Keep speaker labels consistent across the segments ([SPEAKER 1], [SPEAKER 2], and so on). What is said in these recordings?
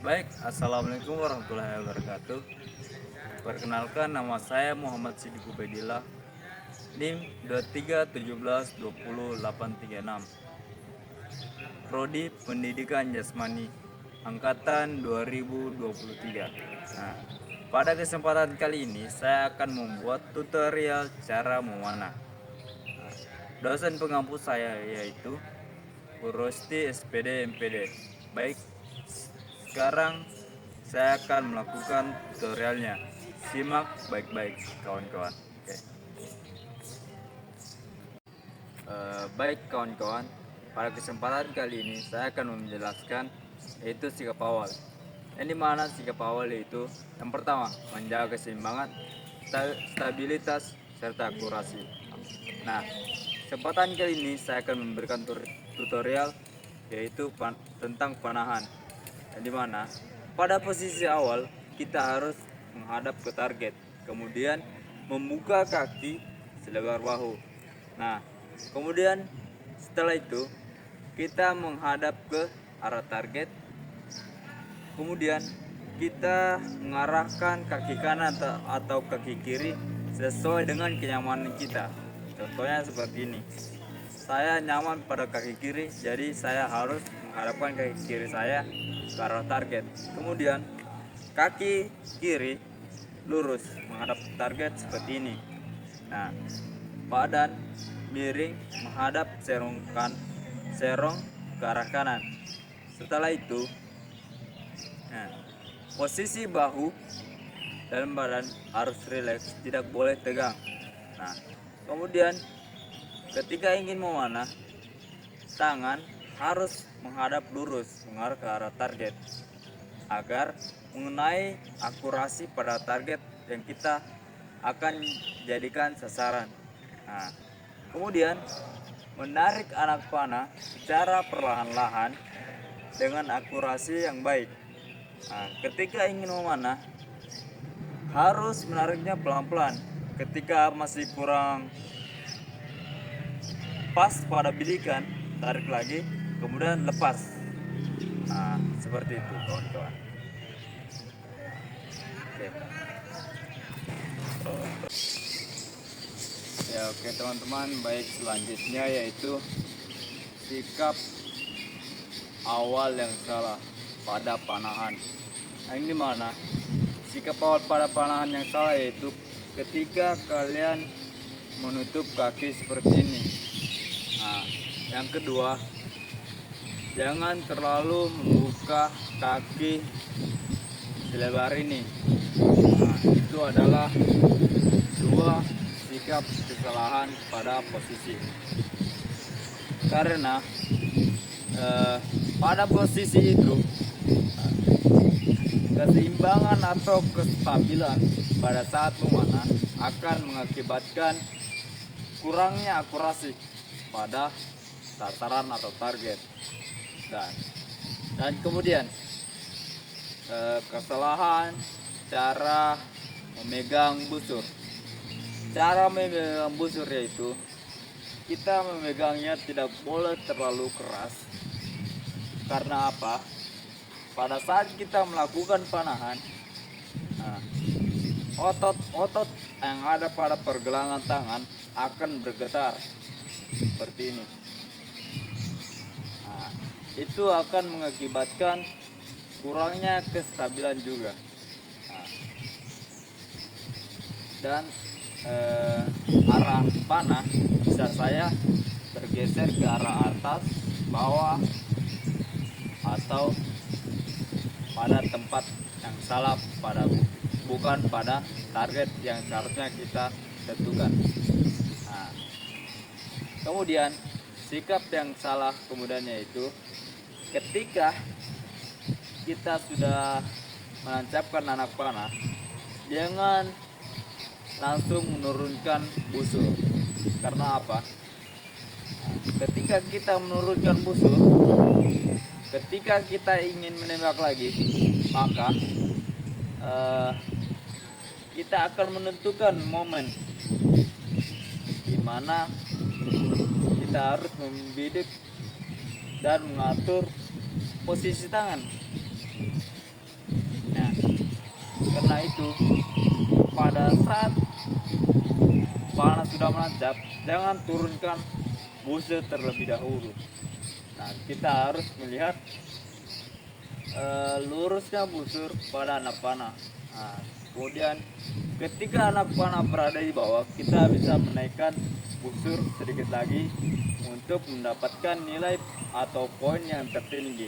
[SPEAKER 1] Baik, Assalamualaikum warahmatullahi wabarakatuh. Perkenalkan, nama saya Muhammad Sidik Ubaidillah, NIM 2317200836, Prodi Pendidikan Jasmani, Angkatan 2023. Nah, pada kesempatan kali ini saya akan membuat tutorial cara memanah. Dosen pengampu saya yaitu Bu Rosti SPD MPD. Baik, sekarang saya akan melakukan tutorialnya. Simak baik-baik kawan-kawan. Oke. Baik kawan-kawan, pada kesempatan kali ini saya akan menjelaskan yaitu sikap awal. Yang dimana sikap awal yaitu yang pertama menjaga keseimbangan, stabilitas serta akurasi. Nah, kesempatan kali ini saya akan memberikan tutorial yaitu tentang panahan. Yang dimana pada posisi awal kita harus menghadap ke target, kemudian membuka kaki selebar bahu. Nah, kemudian setelah itu kita menghadap ke arah target, kemudian kita mengarahkan kaki kanan atau kaki kiri sesuai dengan kenyamanan kita. Contohnya seperti ini, saya nyaman pada kaki kiri, jadi saya harus menghadapkan kaki kiri saya ke arah target. Kemudian kaki kiri lurus menghadap target seperti ini. Nah, badan miring menghadap serong ke arah kanan. Setelah itu, nah, posisi bahu dan badan harus rileks, tidak boleh tegang. Nah, kemudian ketika ingin memanah, tangan harus menghadap lurus mengarah ke arah target agar mengenai akurasi pada target yang kita akan jadikan sasaran. Nah, kemudian menarik anak panah secara perlahan-lahan dengan akurasi yang baik. Nah, ketika ingin memanah harus menariknya pelan-pelan. Ketika masih kurang pas pada bilikan, tarik lagi, kemudian lepas. Nah, seperti itu kawan-kawan. Oke. Ya, oke teman-teman, baik, selanjutnya yaitu sikap awal yang salah pada panahan. Nah, ini mana? Sikap awal pada panahan yang salah yaitu ketika kalian menutup kaki seperti ini. Nah, yang kedua, jangan terlalu membuka kaki selebar ini. Nah, itu adalah dua sikap kesalahan pada posisi. Karena pada posisi itu keseimbangan atau kestabilan pada saat memanah akan mengakibatkan kurangnya akurasi pada sasaran atau target. Dan kemudian kesalahan cara memegang busur. Cara memegang busur yaitu kita memegangnya tidak boleh terlalu keras. Karena apa? Pada saat kita melakukan panahan, nah, otot-otot yang ada pada pergelangan tangan akan bergetar seperti ini. Nah, itu akan mengakibatkan kurangnya kestabilan juga. Nah, dan arah panah bisa saya bergeser ke arah atas, bawah, atau pada tempat yang salah, bukan pada target yang seharusnya kita tentukan. Nah, kemudian sikap yang salah kemudiannya itu ketika kita sudah menancapkan anak panah, jangan langsung menurunkan busur. Karena apa? Ketika kita menurunkan busur, ketika kita ingin menembak lagi, maka kita akan menentukan momen di mana kita harus membidik dan mengatur posisi tangan. Nah, karena itu pada saat panas sudah menancap, jangan turunkan busur terlebih dahulu. Nah, kita harus melihat lurusnya busur pada anak panah. Nah, kemudian ketika anak panah berada di bawah, kita bisa menaikkan busur sedikit lagi untuk mendapatkan nilai atau poin yang tertinggi.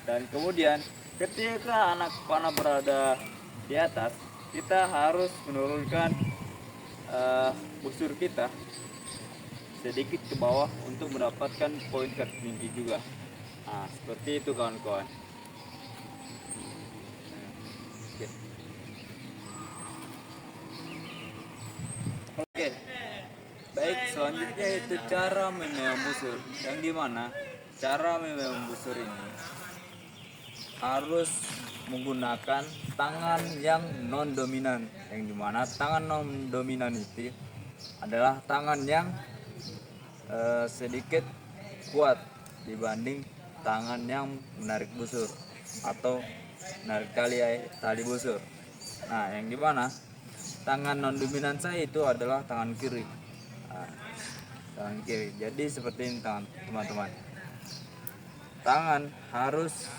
[SPEAKER 1] Dan kemudian ketika anak panah berada di atas, kita harus menurunkan busur kita sedikit ke bawah untuk mendapatkan poin tertinggi juga. Nah, seperti itu kawan-kawan. Oke, baik, selanjutnya itu cara memegang busur. Yang dimana cara memegang busur ini harus menggunakan tangan yang non dominan. Yang dimana tangan non dominan itu adalah tangan yang sedikit kuat dibanding tangan yang menarik busur atau menarik tali busur. Nah, yang dimana tangan non dominan saya itu adalah tangan kiri. Nah, tangan kiri. Jadi seperti ini teman-teman. Tangan harus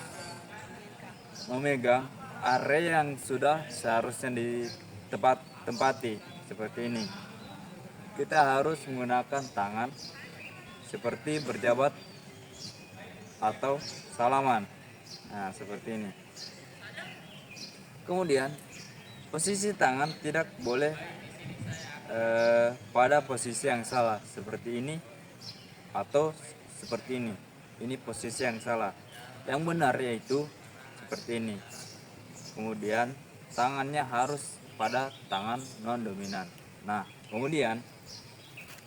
[SPEAKER 1] memegang area yang sudah seharusnya ditempati seperti ini. Kita harus menggunakan tangan seperti berjabat atau salaman. Nah, seperti ini. Kemudian posisi tangan tidak boleh pada posisi yang salah seperti ini atau seperti ini. Ini posisi yang salah. Yang benar yaitu seperti ini. Kemudian tangannya harus pada tangan non dominan. Nah, kemudian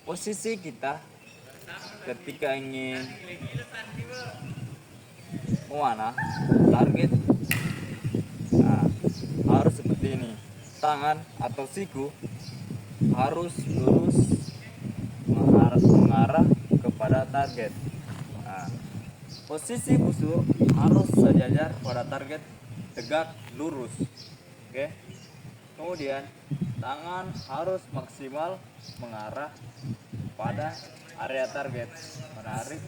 [SPEAKER 1] posisi kita ketika ingin memanah target, nah, harus seperti ini. Tangan atau siku harus lurus mengarah kepada target. Nah, posisi busur harus sejajar pada target, tegak lurus. Oke. Kemudian tangan harus maksimal mengarah pada area target, menarik.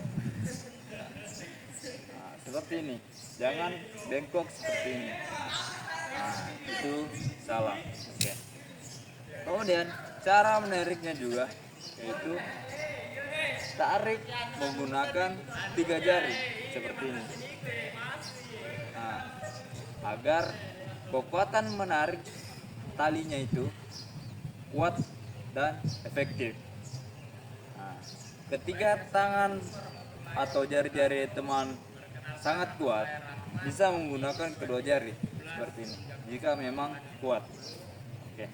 [SPEAKER 1] Nah, seperti ini. Jangan bengkok seperti ini. Nah, itu salah. Oke. Kemudian cara menariknya juga yaitu tarik menggunakan 3 jari seperti ini. Nah, agar kekuatan menarik talinya itu kuat dan efektif. Nah, ketika tangan atau jari-jari teman sangat kuat, bisa menggunakan kedua jari seperti ini jika memang kuat. Oke.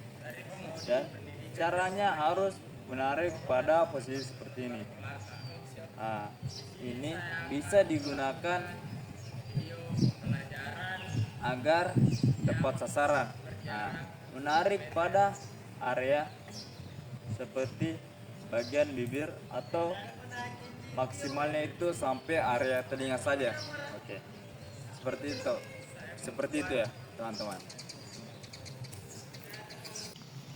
[SPEAKER 1] Dan caranya harus menarik pada posisi seperti ini. Nah, ini bisa digunakan agar tepat sasaran. Nah, menarik pada area seperti bagian bibir atau maksimalnya itu sampai area telinga saja. Oke. Seperti itu ya, teman-teman.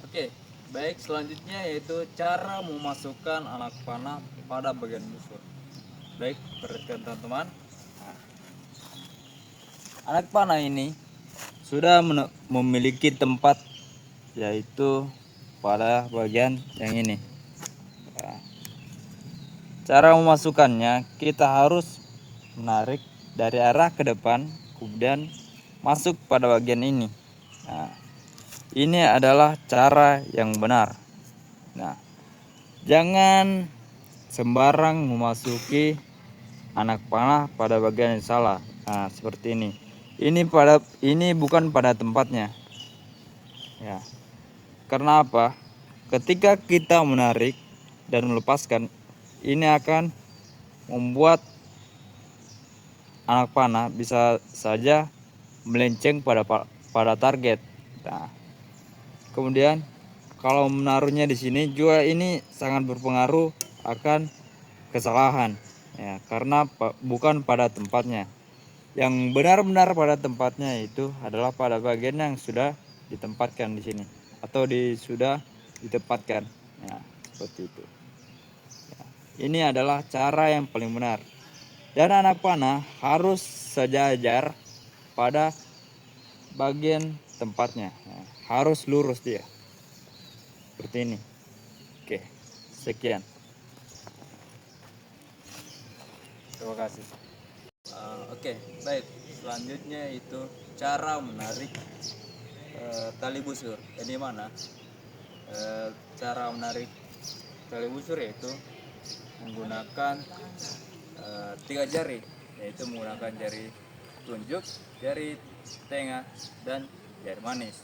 [SPEAKER 1] Oke, baik, selanjutnya yaitu cara memasukkan anak panah pada bagian busur. Baik, perhatikan teman-teman. Anak panah ini sudah memiliki tempat yaitu pada bagian yang ini. Cara memasukkannya, kita harus menarik dari arah ke depan, kemudian masuk pada bagian ini. Nah, ini adalah cara yang benar. Nah, jangan sembarang memasuki anak panah pada bagian yang salah. Nah, seperti ini. Ini bukan pada tempatnya. Ya. Karena apa? Ketika kita menarik dan melepaskan, ini akan membuat anak panah bisa saja melenceng pada target. Nah, kemudian kalau menaruhnya di sini juga ini sangat berpengaruh akan kesalahan, ya, karena bukan pada tempatnya. Yang benar-benar pada tempatnya itu adalah pada bagian yang sudah ditempatkan di sini atau sudah ditempatkan. Nah, seperti itu. Ya, ini adalah cara yang paling benar. Dan anak panah harus sejajar pada bagian tempatnya. Nah, harus lurus dia. Seperti ini. Oke, sekian. Terima kasih. Oke, baik. Selanjutnya itu cara menarik tali busur. Ini mana? Cara menarik tali busur yaitu menggunakan 3 jari, yaitu menggunakan jari tunjuk, jari tengah, dan jari manis.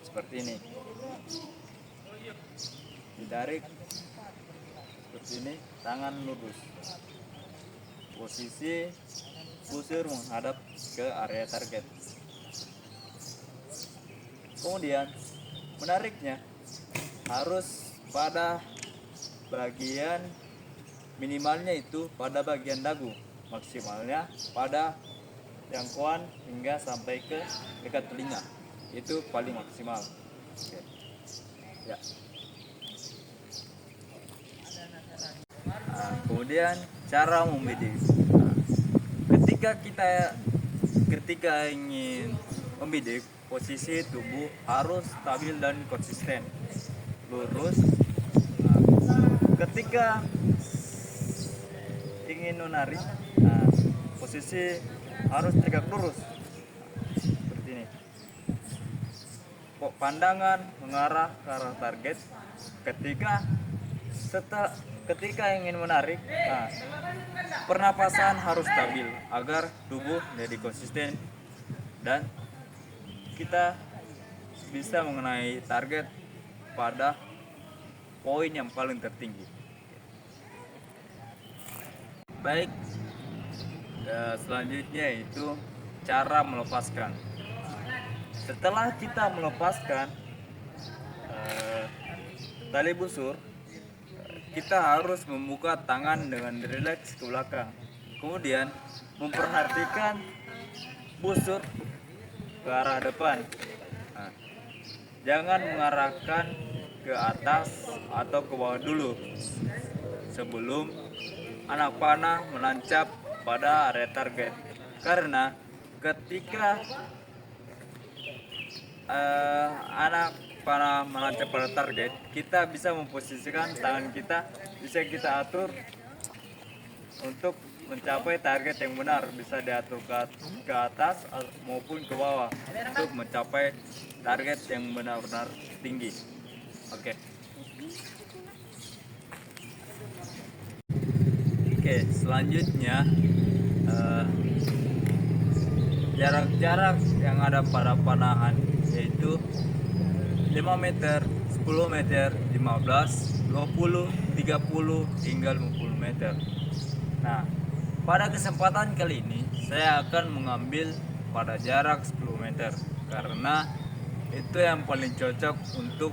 [SPEAKER 1] Seperti ini. Ditarik seperti ini, tangan lurus. Posisi busur menghadap ke area target. Kemudian menariknya harus pada bagian minimalnya itu pada bagian dagu, maksimalnya pada jangkauan hingga sampai ke dekat telinga. Itu paling maksimal. Oke. Ya. Kemudian cara membidik. Ketika ingin membidik, posisi tubuh harus stabil dan konsisten, lurus. Ketika ingin menarik, posisi harus tegak lurus, seperti ini. Pandangan mengarah ke arah target. Ketika ingin menarik, pernapasan harus stabil agar tubuh menjadi konsisten dan kita bisa mengenai target pada poin yang paling tertinggi. Baik, selanjutnya itu cara melepaskan. Setelah kita melepaskan tali busur, kita harus membuka tangan dengan rileks ke belakang. Kemudian memperhatikan busur ke arah depan. Jangan mengarahkan ke atas atau ke bawah dulu sebelum anak panah menancap pada area target. Karena ketika anak panah menancap pada target, kita bisa memposisikan tangan kita, bisa kita atur untuk mencapai target yang benar, bisa diatur ke atas maupun ke bawah untuk mencapai target yang benar-benar tinggi. Oke. Oke, selanjutnya jarak-jarak yang ada pada panahan yaitu 5 meter, 10 meter, 15, 20, 30, hingga 50 meter. Nah, pada kesempatan kali ini saya akan mengambil pada jarak 10 meter karena itu yang paling cocok untuk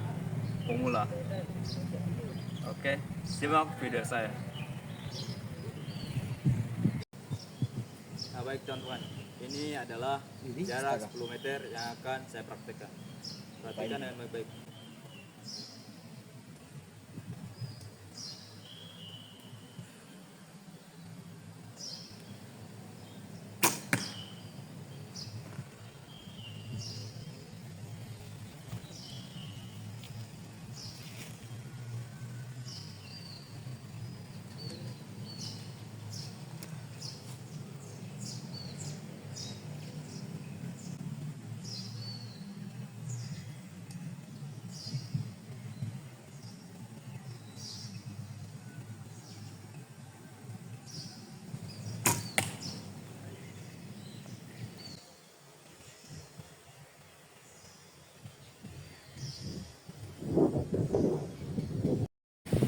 [SPEAKER 1] pemula. Oke, simak video saya. Nah, baik teman-teman, ini adalah jarak 10 meter yang akan saya praktekkan. Perhatikan dengan baik-baik.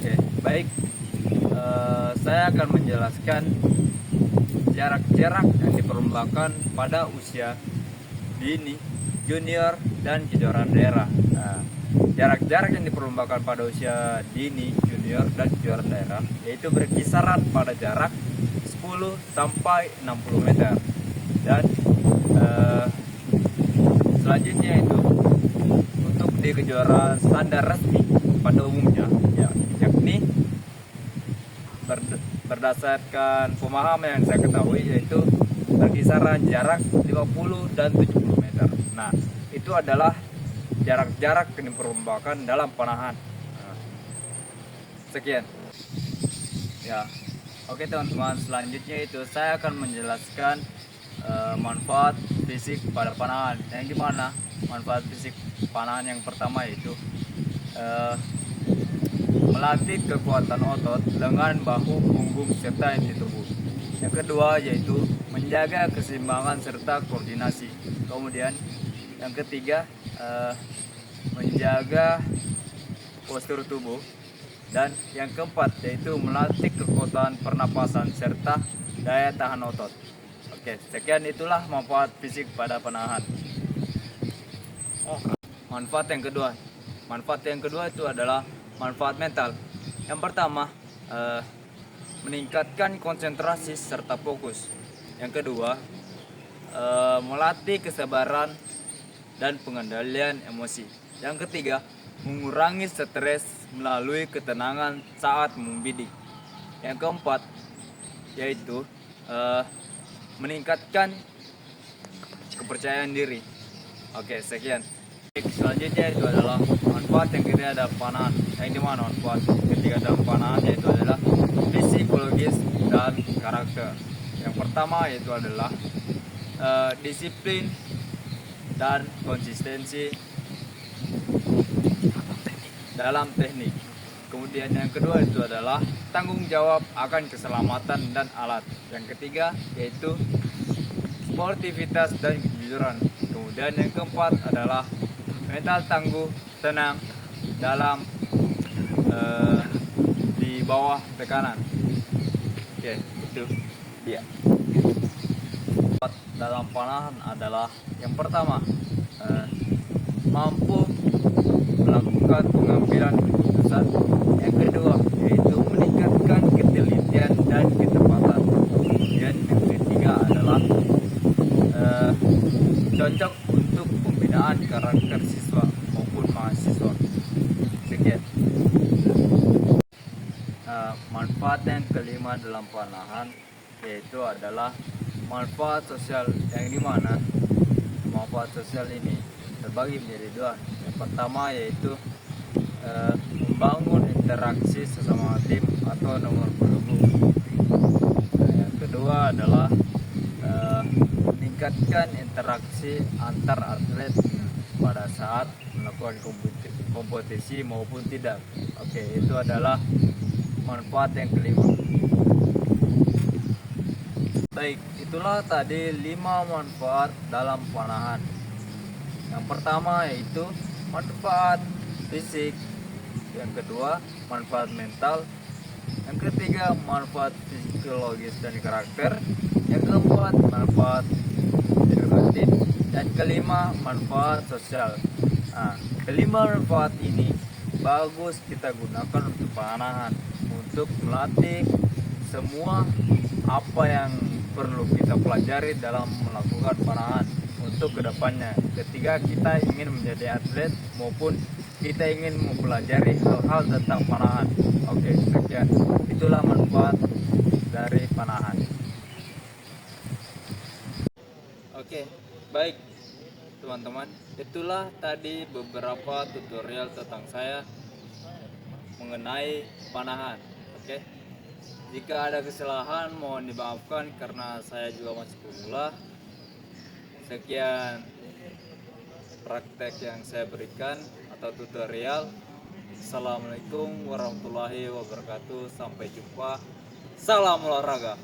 [SPEAKER 1] Oke, baik. Saya akan menjelaskan jarak-jarak yang diperlukan pada usia dini, junior, dan kejuaraan daerah. Nah, jarak-jarak yang diperlukan pada usia dini, junior, dan kejuaraan daerah yaitu berkisaran pada jarak 10 sampai 60 meter. mengikuti kejuaraan standar resmi pada umumnya, yakni berdasarkan pemahaman yang saya ketahui, yaitu berkisaran jarak 50 dan 70 meter. Nah, itu adalah jarak-jarak yang diperlombakan dalam panahan. Nah, sekian. Ya, oke teman-teman, selanjutnya itu saya akan menjelaskan manfaat fisik pada panahan. Yang dimana manfaat fisik panahan yang pertama yaitu melatih kekuatan otot, lengan, bahu, punggung, serta inti tubuh. Yang kedua yaitu menjaga keseimbangan serta koordinasi. Kemudian yang ketiga menjaga postur tubuh. Dan yang keempat yaitu melatih kekuatan pernapasan serta daya tahan otot. Oke, sekian itulah manfaat fisik pada panahan. Manfaat yang kedua itu adalah manfaat mental. Yang pertama, meningkatkan konsentrasi serta fokus. Yang kedua, melatih kesabaran dan pengendalian emosi. Yang ketiga, mengurangi stres melalui ketenangan saat membidik. Yang keempat yaitu meningkatkan kepercayaan diri. Oke, sekian. Selanjutnya itu adalah manfaat yang ketiga dalam panahan. Yang dimana manfaat ketiga dalam panahan yaitu adalah psikologis dan karakter. Yang pertama yaitu adalah disiplin dan konsistensi dalam teknik. Kemudian yang kedua itu adalah tanggung jawab akan keselamatan dan alat. Yang ketiga yaitu sportivitas dan kejujuran. Kemudian yang keempat adalah mental tangguh, tenang dalam di bawah tekanan. Oke, itu dia. Dalam panahan adalah yang pertama mampu melakukan pengambilan keputusan. Yang kedua yaitu meningkatkan ketelitian dan ketepatan. Kemudian yang ketiga adalah cocok untuk pembinaan karakter siswa maupun mahasiswa. Sekian. Manfaat yang kelima dalam panahan yaitu adalah manfaat sosial, yang dimana manfaat sosial ini terbagi menjadi dua. Yang pertama yaitu membangun interaksi sesama tim atau nomor punggung. Yang kedua adalah meningkatkan interaksi antar atlet pada saat melakukan kompetisi maupun tidak. Oke, itu adalah manfaat yang kelima. Baik, itulah tadi 5 manfaat dalam panahan. Yang pertama yaitu manfaat fisik, yang kedua manfaat mental, yang ketiga manfaat psikologis dan karakter, yang keempat manfaat edukatif, dan kelima manfaat sosial. Nah, kelima manfaat ini bagus kita gunakan untuk panahan, untuk melatih semua apa yang perlu kita pelajari dalam melakukan panahan untuk kedepannya ketika kita ingin menjadi atlet maupun kita ingin mempelajari hal-hal tentang panahan. Oke, sekian. Itulah manfaat dari panahan. Oke, baik teman-teman. Itulah tadi beberapa tutorial tentang saya mengenai panahan. Oke. Jika ada kesalahan mohon dimaafkan karena saya juga masih pemula. Sekian praktek yang saya berikan atau tutorial. Assalamualaikum warahmatullahi wabarakatuh. Sampai jumpa. Salam olahraga.